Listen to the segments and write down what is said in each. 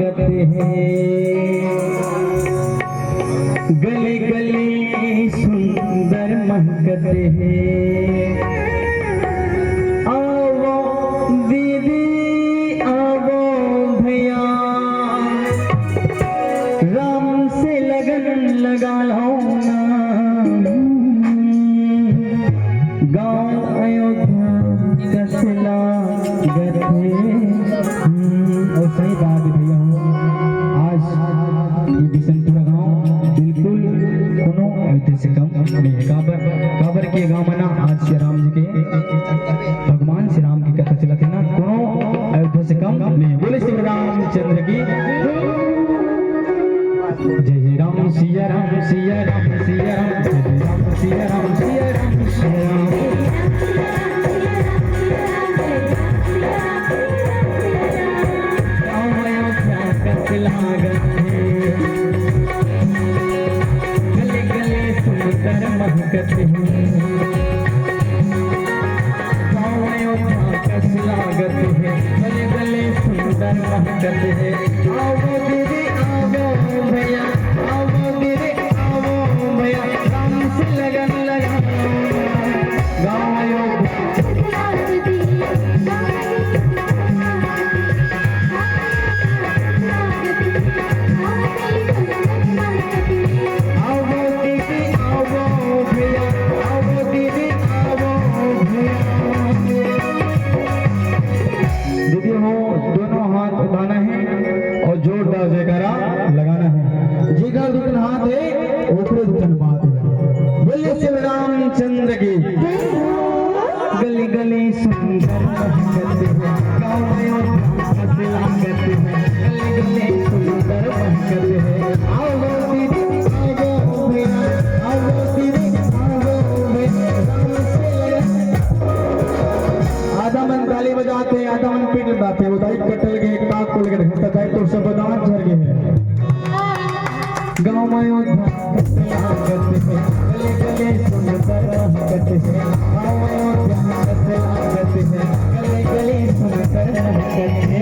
स्वागत है। गली गली सुंदर महकत है। आओ दीदी आओ भैया, राम से लगन लगा लो ना। गाँव अयोध्या कसला गए। और सही बात है भैया, आज ये बिशनपुरा गाँव बिल्कुल कोनो अयोध्या से कम नहीं है। काबर के गाँव में ना आज श्री राम जी के भगवान श्री राम की कथा चला थी ना, कोनो अयोध्या से कम नहीं। बोले श्री रामचंद्र की जय राम सिया राम सिया राम सिया राम जय राम सिया राम सिया राम सिया राम। गले गले सुंदर महकत है। गाँव अयोध्या का स्वागत है। गले गले सुंदर महकत है। आओ दीदी आओ भैया, आओ दीदी आओ भैया, राम से लगन लगा। गाँव अयोध्या रामचंद्र की गली गली सुंदर महकत है। गाँव में स्वागत है। गली गली सुंदर महकत है। आओ दीदी आओ भैया, आओ दीदी आओ भैया, आधा मन ताली बजाते हैं, आधा मन पीट लगाते हैं। बताइए कटल के काक को लेकर घसता जाए तो सब दांत झड़ गए हैं। गाँव में स्वागत है। गले गले सुंदर महकत है। गाँव में स्वागत है। गले गले सुंदर महकत है।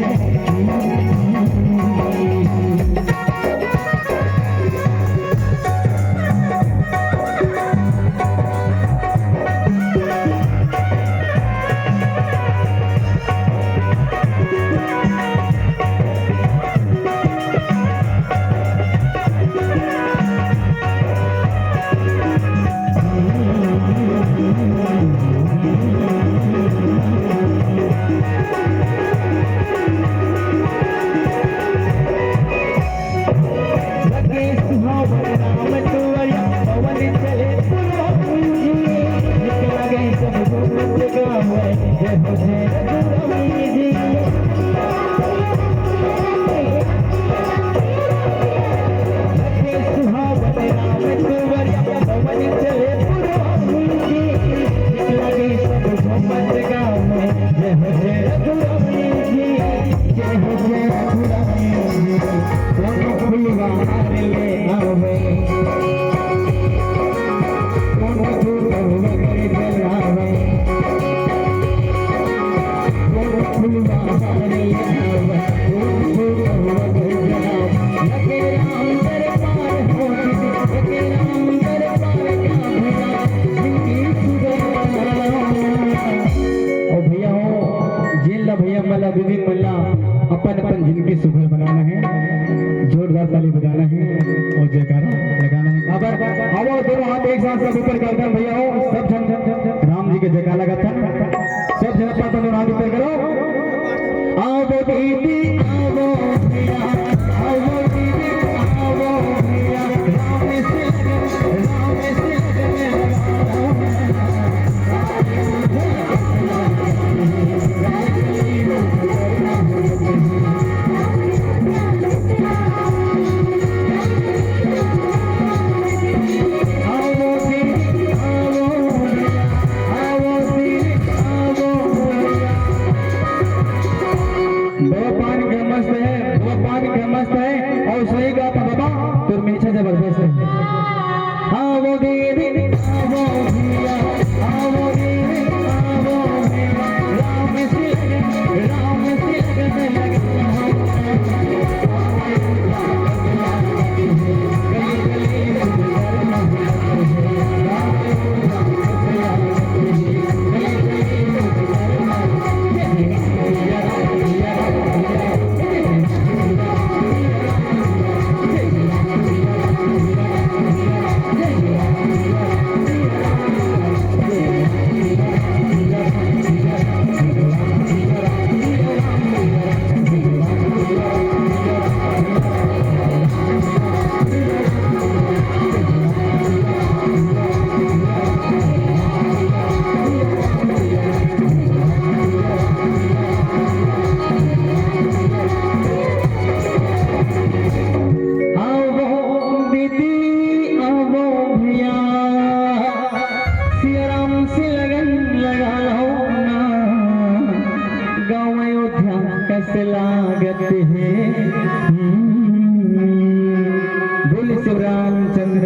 अपन अपन जिंदगी सुखल बनाना है। जोरदार ताली बजाना है और जयकारा लगाना है। अब दोनों हाथ एक साथ सब ऊपर करते हैं भैया हो। सब जन राम जी के जयकारा लगाते हैं। सब जन अपना दोनों हाथ ऊपर करो। आओ दीदी आओ भैया, आओ दीदी आओ भैया, राम से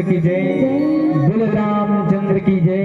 की जय। बोले राम